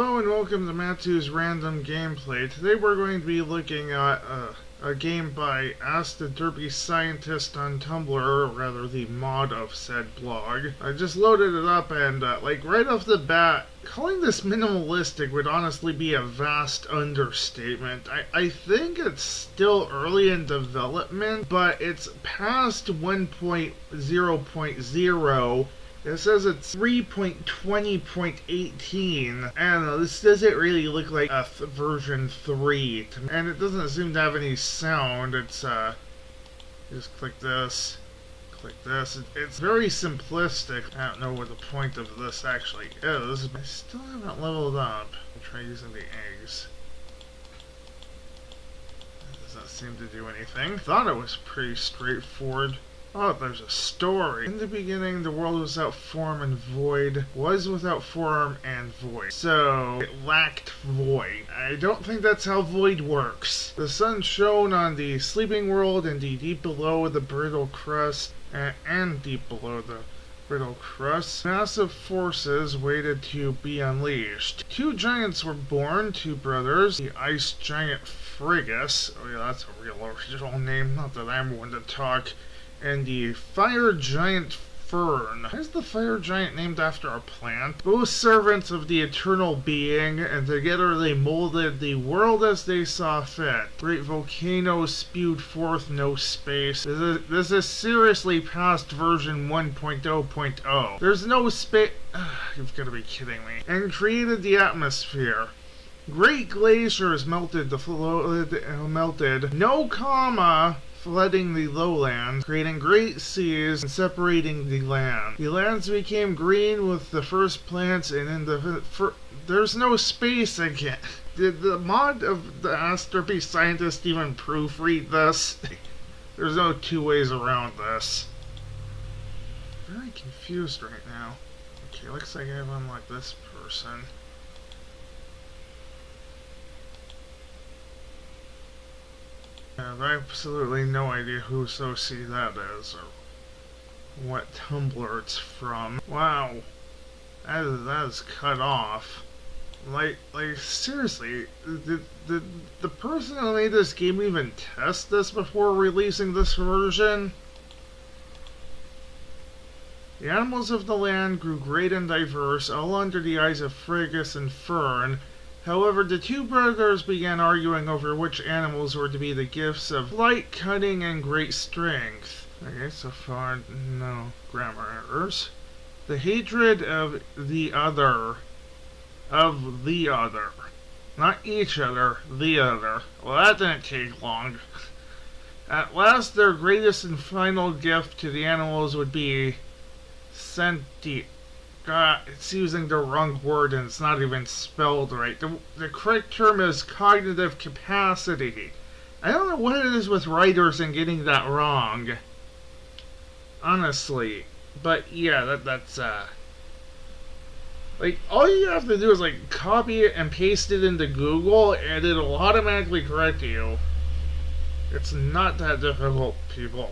Hello and welcome to Mattwo's Random Gameplay. Today we're going to be looking at a game by askderpyscientist on Tumblr, or rather the mod of said blog. I just loaded it up and right off the bat, calling this minimalistic would honestly be a vast understatement. I think it's still early in development, but it's past 1.0.0. It says it's 3.20.18, and this doesn't really look like a version 3, and it doesn't seem to have any sound. It's, just click this, it's very simplistic. I don't know what the point of this actually is, but I still haven't leveled up. I'll try using the eggs. That doesn't seem to do anything. Thought it was pretty straightforward. Oh, there's a story. In the beginning, the world was without form and void. Was without form and void. So, it lacked void. I don't think that's how void works. The sun shone on the sleeping world and deep below the brittle crust. And deep below the brittle crust. Massive forces waited to be unleashed. Two giants were born, two brothers. The ice giant Frigus. Oh yeah, that's a real original name. Not that I'm one to talk. And the fire giant Fern. Why is the fire giant named after a plant? Both servants of the eternal being, and together they molded the world as they saw fit. Great volcanoes spewed forth no space. This is seriously past version 1.0.0. There's no space. You've got to be kidding me. And created the atmosphere. Great glaciers melted no comma, flooding the lowlands, creating great seas and separating the land. The lands became green with the first plants, and in the there's no space again. Did the mod of the askderpyscientist even proofread this? There's no two ways around this. Very confused right now. Okay, looks like I've unlocked this person. I have absolutely no idea who Soci that is, or what Tumblr it's from. Wow, that is cut off. Like seriously, did the person who made this game even test this before releasing this version? The animals of the land grew great and diverse, all under the eyes of Frigus and Fern. However, the two brothers began arguing over which animals were to be the gifts of light, cunning, and great strength. Okay, so far, no grammar errors. The hatred of the other. Not each other, the other. Well, that didn't take long. At last, their greatest and final gift to the animals would be sentient. God, it's using the wrong word and it's not even spelled right. The correct term is cognitive capacity. I don't know what it is with writers and getting that wrong. Honestly. But yeah, that's like, all you have to do is copy it and paste it into Google and it'll automatically correct you. It's not that difficult, people.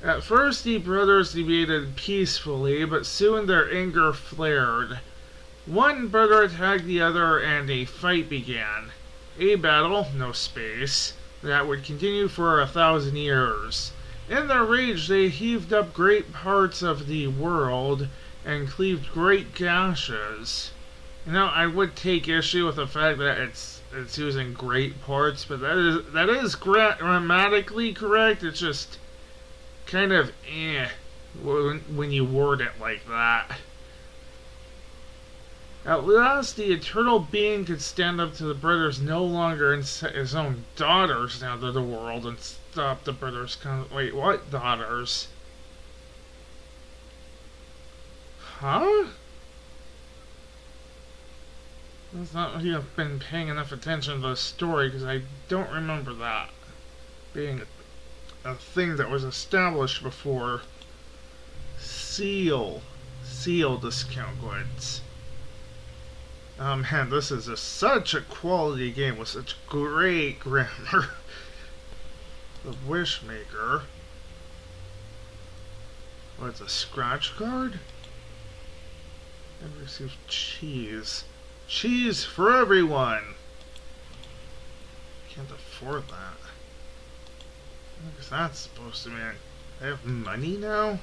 At first, the brothers debated peacefully, but soon their anger flared. One brother attacked the other, and a fight began. A battle, no space, that would continue for 1,000 years. In their rage, they heaved up great parts of the world and cleaved great gashes. You know, I would take issue with the fact that it's using great parts, but that is grammatically correct. It's just kind of when you word it like that. At last, the eternal being could stand up to the brothers no longer and set his own daughters down to the world and stop the brothers. Wait, what daughters? Huh? That's not really I've been paying enough attention to the story, because I don't remember that being a thing that was established before. Seal discount goods. Man, this is such a quality game with such great grammar. The Wishmaker. What's a scratch card? I've received cheese. Cheese for everyone! Can't afford that. What is that supposed to mean? I have money now? I'm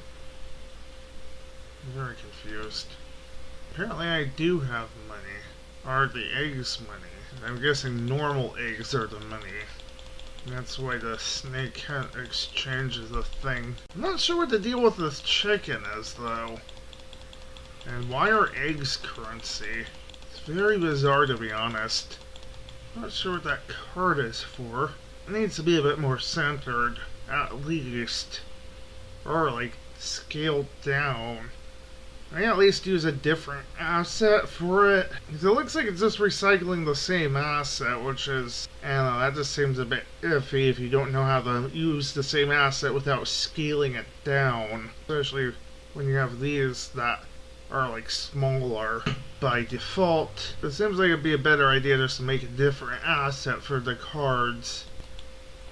very confused. Apparently I do have money. Are the eggs money? I'm guessing normal eggs are the money. That's why the snake exchange is a thing. I'm not sure what the deal with this chicken is, though. And why are eggs currency? It's very bizarre, to be honest. Not sure what that card is for. It needs to be a bit more centered, at least. Or, like, scaled down. I can at least use a different asset for it. Because it looks like it's just recycling the same asset, which is, I don't know, that just seems a bit iffy if you don't know how to use the same asset without scaling it down. Especially when you have these that are like smaller by default. It seems like it'd be a better idea just to make a different asset for the cards.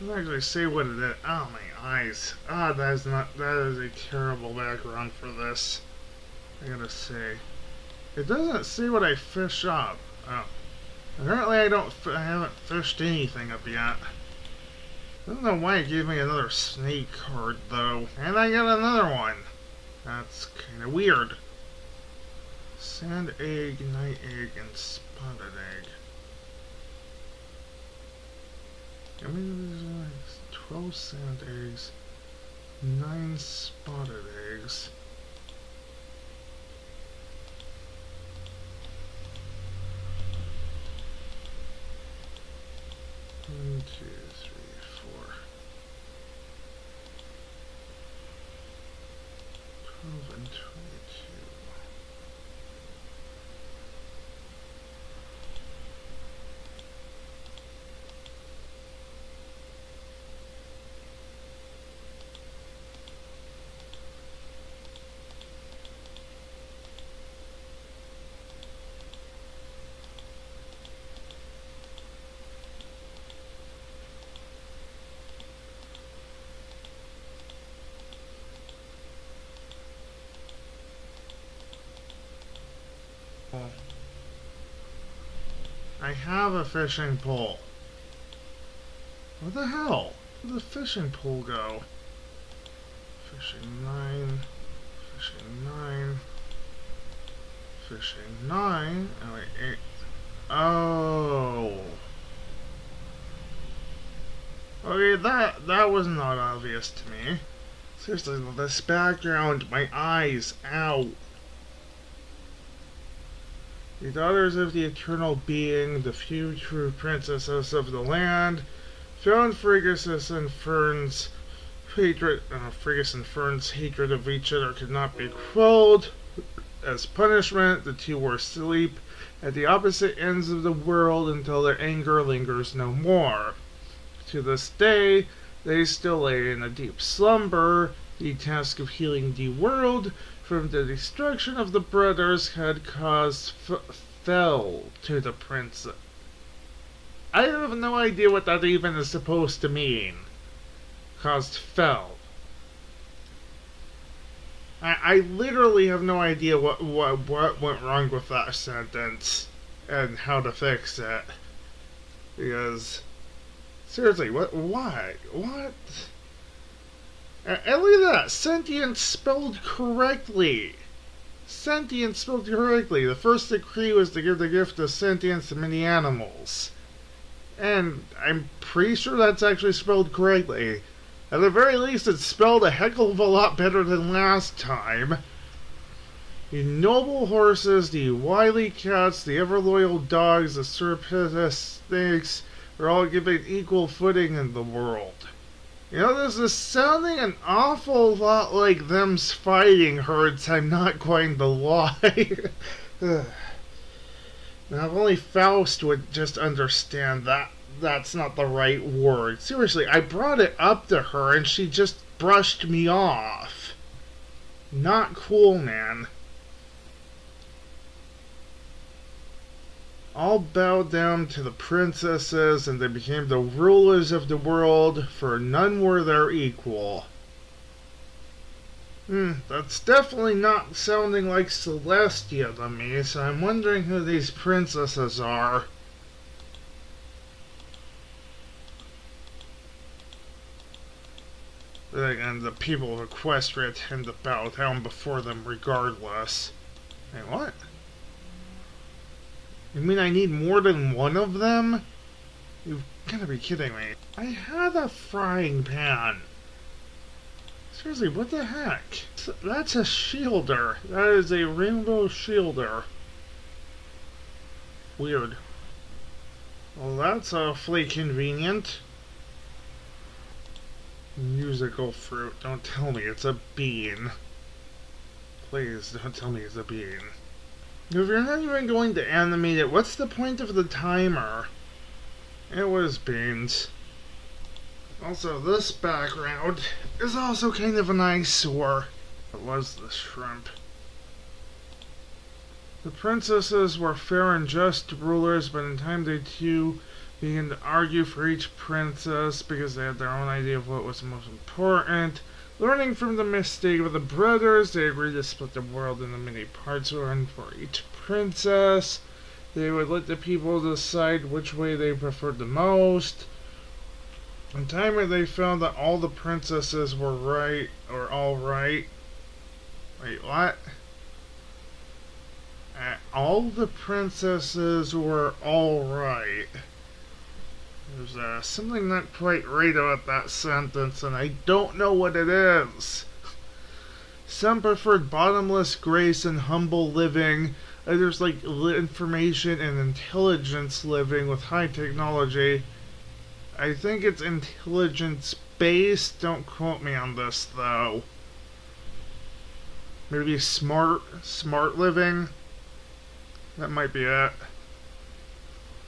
It doesn't actually say what it is. Oh, my eyes. Ah, that is a terrible background for this. I gotta say, it doesn't say what I fish up. Oh, apparently I haven't fished anything up yet. I don't know why it gave me another snake card though, and I got another one. That's kind of weird. Sand egg, night egg, and spotted egg. Give me 12 sand eggs, 9 spotted eggs. 1, 2, 3, 4. 12 and 22. I have a fishing pole. What the hell? Where'd the fishing pole go? Fishing 9. Fishing 9. Fishing 9. Oh, wait, 8. Oh. Okay, that was not obvious to me. Seriously, this background, my eyes, ow. The daughters of the eternal being, the few true princesses of the land, found Friggus and Fern's hatred of each other could not be quelled. As punishment, the two were asleep at the opposite ends of the world until their anger lingers no more. To this day, they still lay in a deep slumber. The task of healing the world from the destruction of the brothers had caused fell to the prince. I have no idea what that even is supposed to mean. Caused fell. I literally have no idea what went wrong with that sentence and how to fix it. Because seriously, why? What? And look at that! Sentient spelled correctly! Sentient spelled correctly. The first decree was to give the gift of sentience to many animals. And I'm pretty sure that's actually spelled correctly. At the very least, it's spelled a heck of a lot better than last time. The noble horses, the wily cats, the ever-loyal dogs, the surreptitious snakes are all given equal footing in the world. You know, this is sounding an awful lot like them's fighting herds, I'm not going to lie. Now, if only Faust would just understand that that's not the right word. Seriously, I brought it up to her and she just brushed me off. Not cool, man. All bowed down to the princesses, and they became the rulers of the world, for none were their equal. That's definitely not sounding like Celestia to me, so I'm wondering who these princesses are. And the people of Equestria tend to bow down before them regardless. Wait, what? You mean I need more than one of them? You've gotta be kidding me. I had a frying pan. Seriously, what the heck? That's a shielder. That is a rainbow shielder. Weird. Well, that's awfully convenient. Musical fruit. Don't tell me it's a bean. Please, don't tell me it's a bean. If you're not even going to animate it, what's the point of the timer? It was beans. Also, this background is also kind of an eyesore. It was the shrimp. The princesses were fair and just rulers, but in time they too began to argue for each princess because they had their own idea of what was most important. Learning from the mistake of the brothers, they agreed to split the world into many parts, one for each princess. They would let the people decide which way they preferred the most. In time they found that all the princesses were right, or all right. Wait, what? All the princesses were all right. There's something not quite right about that sentence, and I don't know what it is. Some preferred bottomless grace and humble living. Others like information and intelligence living with high technology. I think it's intelligence-based. Don't quote me on this, though. Maybe smart living? That might be it.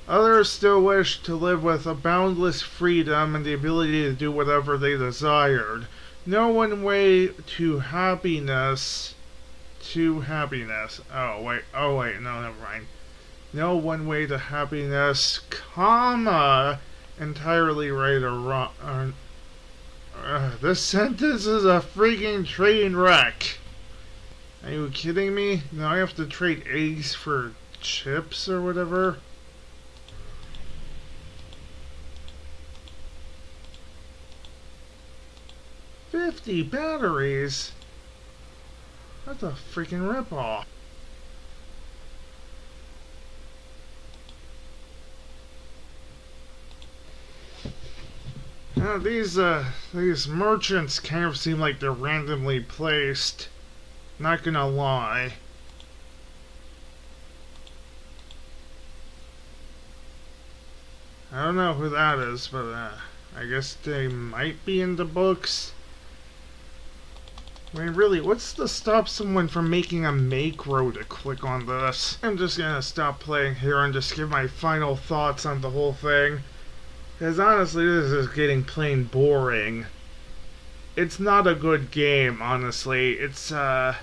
Others still wished to live with a boundless freedom and the ability to do whatever they desired. No one way to happiness. Oh wait, no, never mind. No one way to happiness, comma, entirely right or wrong. This sentence is a freaking train wreck. Are you kidding me? Now I have to trade eggs for chips or whatever? $50 batteries? That's a freaking ripoff. Now these merchants kind of seem like they're randomly placed. Not gonna lie. I don't know who that is, but I guess they might be in the books. I mean, really, what's to stop someone from making a macro to click on this? I'm just gonna stop playing here and just give my final thoughts on the whole thing. Because honestly, this is getting plain boring. It's not a good game, honestly. It's, the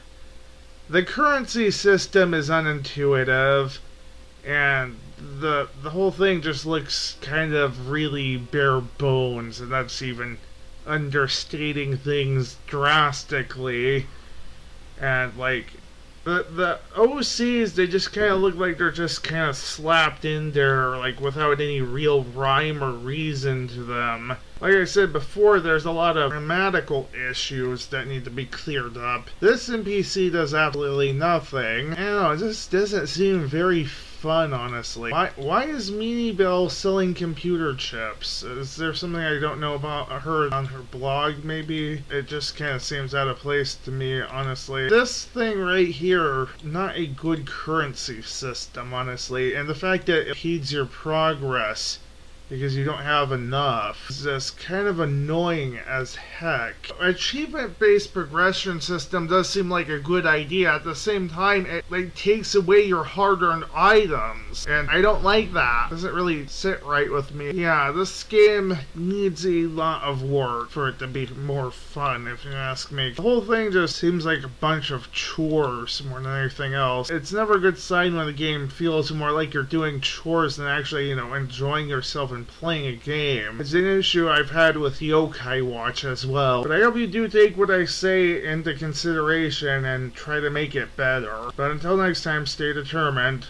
currency system is unintuitive, and the whole thing just looks kind of really bare bones, and that's even understating things drastically. And like the OCs, they just kind of look like they're just kind of slapped in there, like without any real rhyme or reason to them. Like I said before, there's a lot of grammatical issues that need to be cleared up. This NPC does absolutely nothing. I don't know, it just doesn't seem very fun, honestly. Why is Meanie Bell selling computer chips? Is there something I don't know about her on her blog, maybe? It just kind of seems out of place to me, honestly. This thing right here, not a good currency system, honestly. And the fact that it impedes your progress because you don't have enough is just kind of annoying as heck. Achievement-based progression system does seem like a good idea. At the same time, it like takes away your hard-earned items, and I don't like that. It doesn't really sit right with me. Yeah, this game needs a lot of work for it to be more fun, if you ask me. The whole thing just seems like a bunch of chores more than anything else. It's never a good sign when the game feels more like you're doing chores than actually, you know, enjoying yourself and than playing a game. It's an issue I've had with Yokai Watch as well. But I hope you do take what I say into consideration and try to make it better. But until next time, stay determined.